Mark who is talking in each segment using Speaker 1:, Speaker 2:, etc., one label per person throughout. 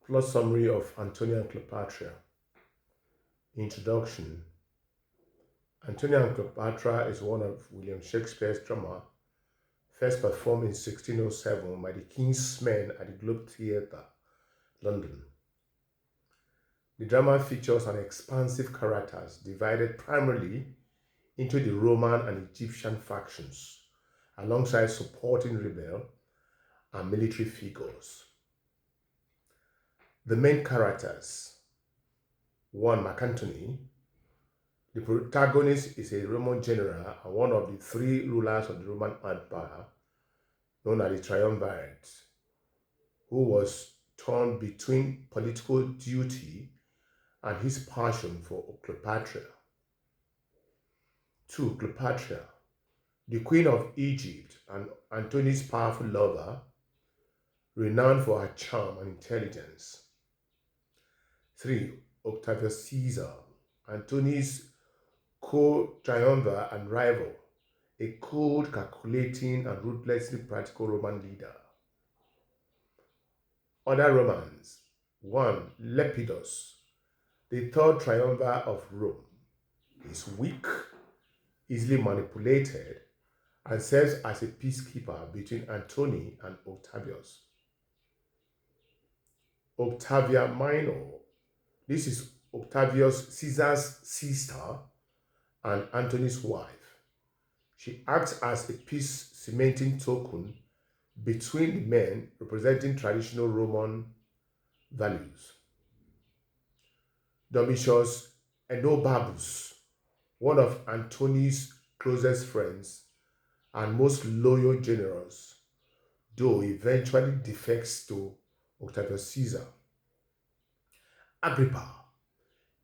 Speaker 1: Plot summary of Antony and Cleopatra. Introduction. Antony and Cleopatra is one of William Shakespeare's drama, first performed in 1607 by the King's Men at the Globe Theatre, London. The drama features an expansive characters divided primarily into the Roman and Egyptian factions, alongside supporting rebel and military figures. The main characters: 1. Mark Antony. The protagonist is a Roman general and one of the three rulers of the Roman Empire, known as the Triumvirate, who was torn between political duty and his passion for Cleopatra. 2. Cleopatra, the Queen of Egypt and Antony's powerful lover, renowned for her charm and intelligence. 3. Octavius Caesar, Antony's co-triumvir and rival, a cold, calculating, and ruthlessly practical Roman leader. Other Romans: 1. Lepidus, the third triumvir of Rome, is weak, easily manipulated, and serves as a peacekeeper between Antony and Octavius. Octavia Minor, this is Octavius Caesar's sister and Antony's wife. She acts as a peace cementing token between the men, representing traditional Roman values. Domitius Enobarbus, one of Antony's closest friends and most loyal generals, though eventually defects to Octavius Caesar. Agrippa,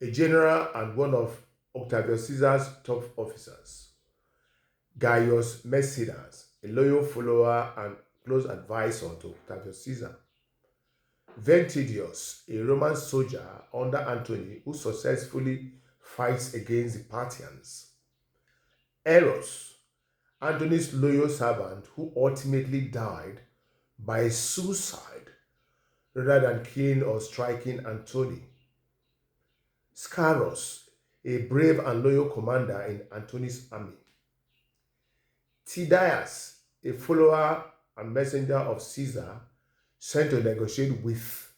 Speaker 1: a general and one of Octavius Caesar's top officers. Gaius Mecidas, a loyal follower and close advisor to Octavius Caesar. Ventidius, a Roman soldier under Antony who successfully fights against the Parthians. Eros, Antony's loyal servant who ultimately died by suicide rather than killing or striking Antony. Scaurus, a brave and loyal commander in Antony's army. Tydius, a follower and messenger of Caesar, sent to negotiate with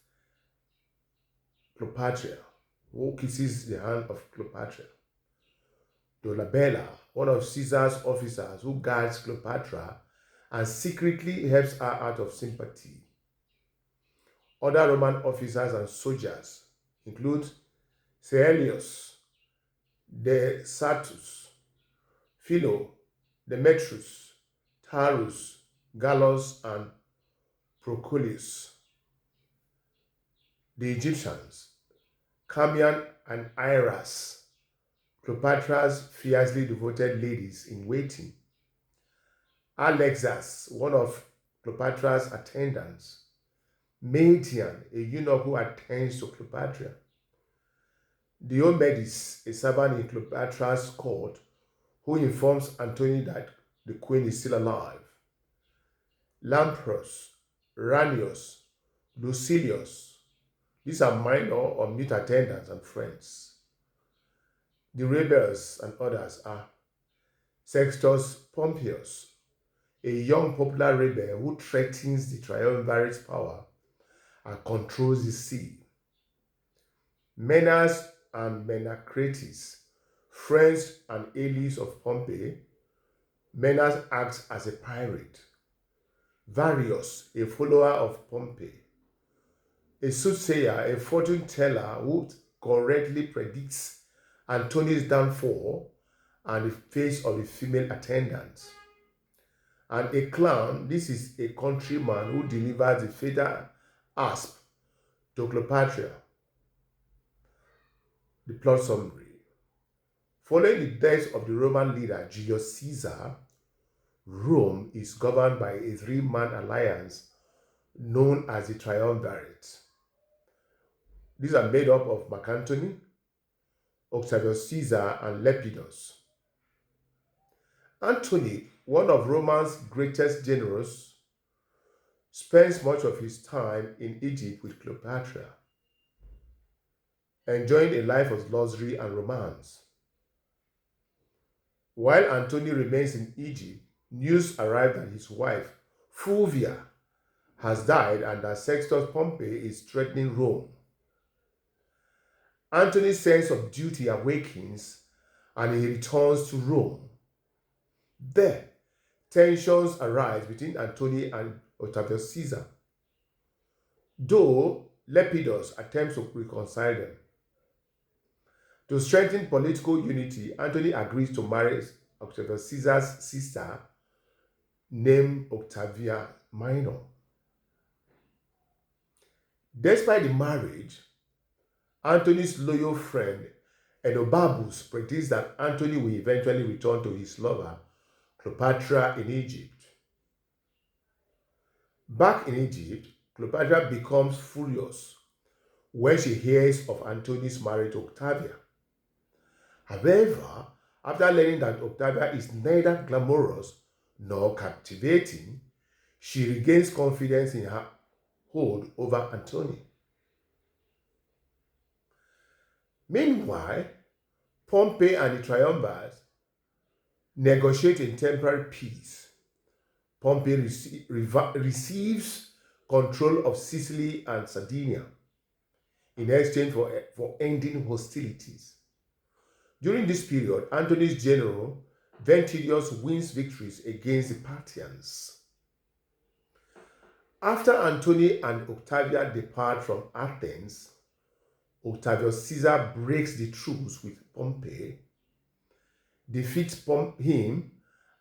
Speaker 1: Cleopatra, who kisses the hand of Cleopatra. Dolabella, one of Caesar's officers who guards Cleopatra and secretly helps her out of sympathy. Other Roman officers and soldiers include Caelius, Desatus, Philo, Demetrius, Tarus, Gallus, and Proculus. The Egyptians: Camian and Iras, Cleopatra's fiercely devoted ladies in waiting. Alexas, one of Cleopatra's attendants. Median, a eunuch who attends to Cleopatra. Diomedes, a servant in Cleopatra's court, who informs Antony that the queen is still alive. Lamprus, Ranius, Lucilius, these are minor or mute attendants and friends. The rebels and others are Sextus Pompeius, a young popular rebel who threatens the triumvirate's power and controls the sea. Menas and Menacrates, friends and allies of Pompey. Menas acts as a pirate. Varius, a follower of Pompey. A soothsayer, a fortune teller who correctly predicts Antony's downfall and the fate of the female attendants. And a clown, this is a countryman who delivers the fatal asp to Cleopatra. The plot summary. Following the death of the Roman leader Julius Caesar, Rome is governed by a three-man alliance known as the Triumvirate. These are made up of Mark Antony, Octavius Caesar, and Lepidus. Antony, one of Rome's greatest generals, spends much of his time in Egypt with Cleopatra, enjoying a life of luxury and romance. While Antony remains in Egypt, news arrived that his wife, Fulvia, has died and that Sextus Pompey is threatening Rome. Antony's sense of duty awakens and he returns to Rome. There, tensions arise between Antony and Octavius Caesar, though Lepidus attempts to reconcile them. To strengthen political unity, Antony agrees to marry Octavius Caesar's sister, named Octavia Minor. Despite the marriage, Antony's loyal friend Enobarbus predicts that Antony will eventually return to his lover, Cleopatra, in Egypt. Back in Egypt, Cleopatra becomes furious when she hears of Antony's marriage to Octavia. However, after learning that Octavia is neither glamorous nor captivating, she regains confidence in her hold over Antony. Meanwhile, Pompey and the triumvirs negotiate a temporary peace. Pompey receives control of Sicily and Sardinia in exchange for ending hostilities. During this period, Antony's general Ventidius wins victories against the Parthians. After Antony and Octavia depart from Athens, Octavius Caesar breaks the truce with Pompey, defeats him,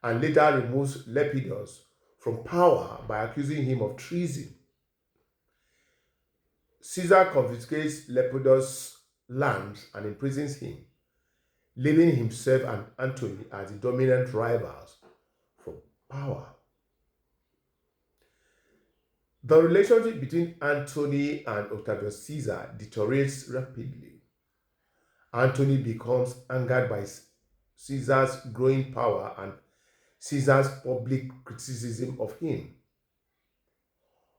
Speaker 1: and later removes Lepidus from power by accusing him of treason. Caesar confiscates Lepidus' lands and imprisons him, leaving himself and Antony as the dominant rivals for power. The relationship between Antony and Octavius Caesar deteriorates rapidly. Antony becomes angered by Caesar's growing power and Caesar's public criticism of him.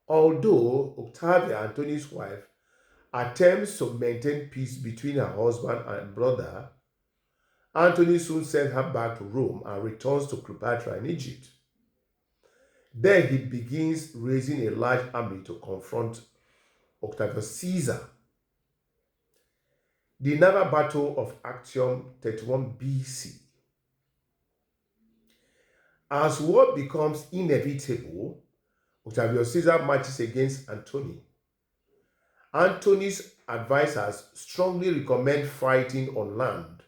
Speaker 1: Although Octavia, Antony's wife, attempts to maintain peace between her husband and brother, Antony soon sends her back to Rome and returns to Cleopatra in Egypt. There he begins raising a large army to confront Octavius Caesar. The naval battle of Actium 31 BC. As war becomes inevitable, Octavius Caesar marches against Antony. Antony's advisors strongly recommend fighting on land,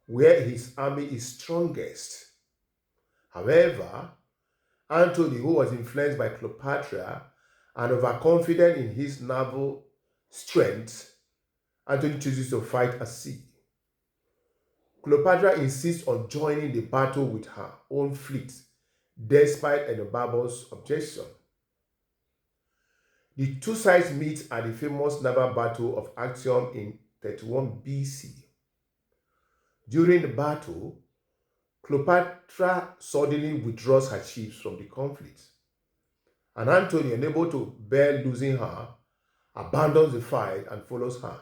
Speaker 1: where his army is strongest. However, Antony, who was influenced by Cleopatra and overconfident in his naval strength, Antony chooses to fight at sea. Cleopatra insists on joining the battle with her own fleet, despite Enobarbus' objection. The two sides meet at the famous naval battle of Actium in 31 BC. During the battle, Cleopatra suddenly withdraws her ships from the conflict, and Antony, unable to bear losing her, abandons the fight and follows her.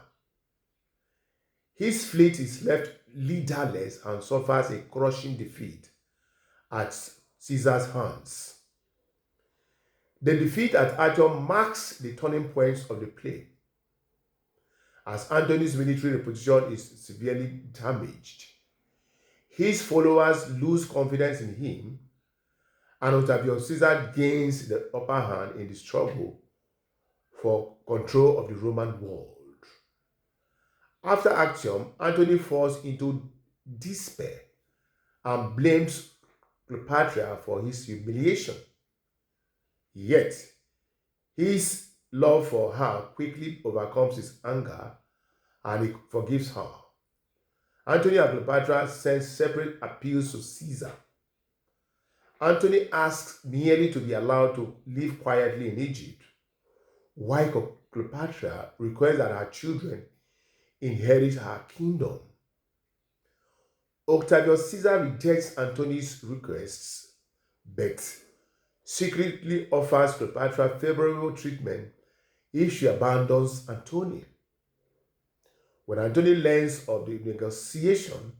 Speaker 1: His fleet is left leaderless and suffers a crushing defeat at Caesar's hands. The defeat at Actium marks the turning point of the play, as Antony's military reputation is severely damaged. His followers lose confidence in him, and Octavius Caesar gains the upper hand in the struggle for control of the Roman world. After Actium, Antony falls into despair and blames Cleopatra for his humiliation. Yet, his love for her quickly overcomes his anger and he forgives her. Antony and Cleopatra send separate appeals to Caesar. Antony asks merely to be allowed to live quietly in Egypt, while Cleopatra requests that her children inherit her kingdom. Octavius Caesar rejects Antony's requests, but secretly offers Cleopatra favorable treatment if she abandons Antony. When Antony learns of the negotiation,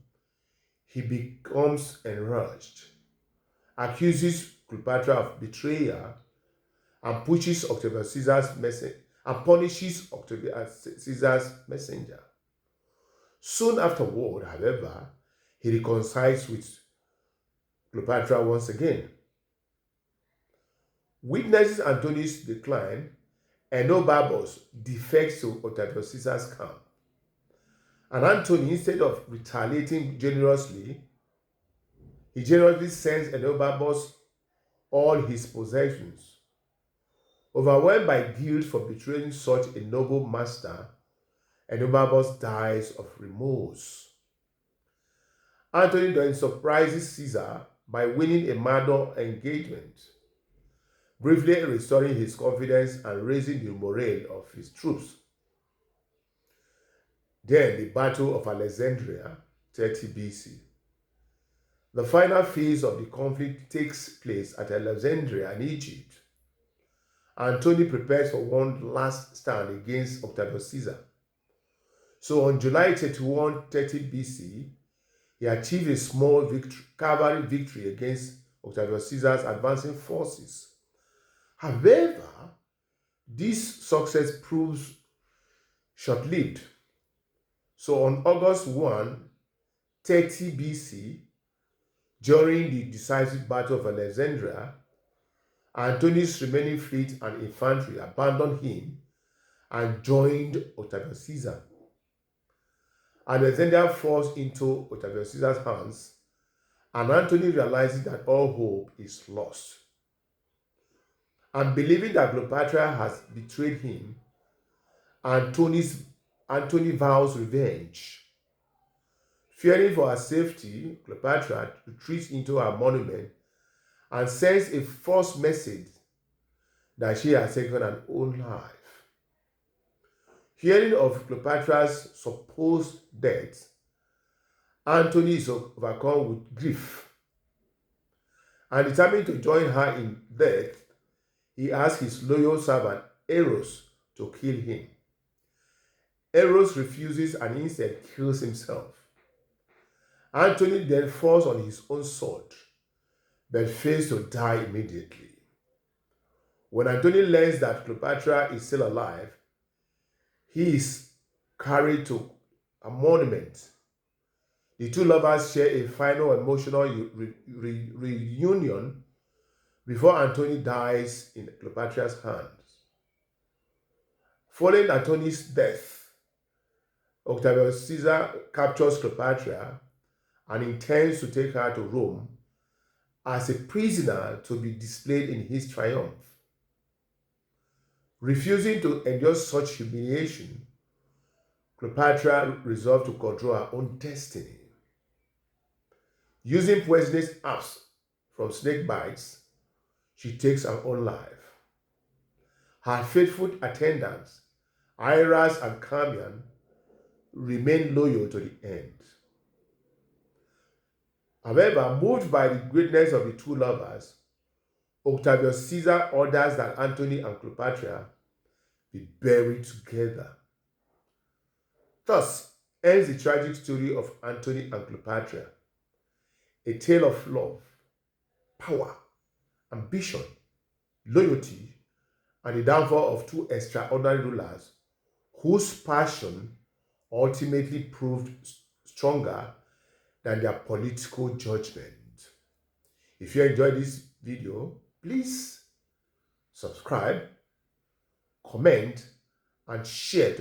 Speaker 1: he becomes enraged, accuses Cleopatra of betrayal, and punishes Octavius Caesar's messenger. Soon afterward, however, he reconciles with Cleopatra once again. Witnessing Antony's decline, Enobarbus defects to Octavius Caesar's camp. And Antony, instead of retaliating generously, he generously sends Enobarbus all his possessions. Overwhelmed by guilt for betraying such a noble master, Enobarbus dies of remorse. Antony then surprises Caesar by winning a minor engagement, briefly restoring his confidence and raising the morale of his troops. Then the Battle of Alexandria, 30 BC. The final phase of the conflict takes place at Alexandria in Egypt. Antony prepares for one last stand against Octavius Caesar. So on July 31, 30 BC, he achieved a small cavalry victory against Octavius Caesar's advancing forces. However, this success proves short-lived. So on August 1, 30 BC, during the decisive Battle of Alexandria, Antony's remaining fleet and infantry abandoned him and joined Octavius Caesar. Alexandria falls into Octavius Caesar's hands, and Antony realizes that all hope is lost. And believing that Cleopatra has betrayed him, Antony vows revenge. Fearing for her safety, Cleopatra retreats into her monument and sends a false message that she has taken her own life. Hearing of Cleopatra's supposed death, Antony is overcome with grief. And determined to join her in death, he asks his loyal servant Eros to kill him. Eros refuses and instead kills himself. Antony then falls on his own sword, but fails to die immediately. When Antony learns that Cleopatra is still alive, he is carried to a monument. The two lovers share a final emotional reunion before Antony dies in Cleopatra's hands. Following Antony's death, Octavius Caesar captures Cleopatra and intends to take her to Rome as a prisoner to be displayed in his triumph. Refusing to endure such humiliation, Cleopatra resolved to control her own destiny. Using poisonous herbs from snake bites, she takes her own life. Her faithful attendants, Iras and Carmian, remain loyal to the end. However, moved by the greatness of the two lovers, Octavius Caesar orders that Antony and Cleopatra be buried together. Thus ends the tragic story of Antony and Cleopatra, a tale of love, power, ambition, loyalty, and the downfall of two extraordinary rulers whose passion ultimately proved stronger than their political judgment. If you enjoyed this video, please subscribe, comment, and share to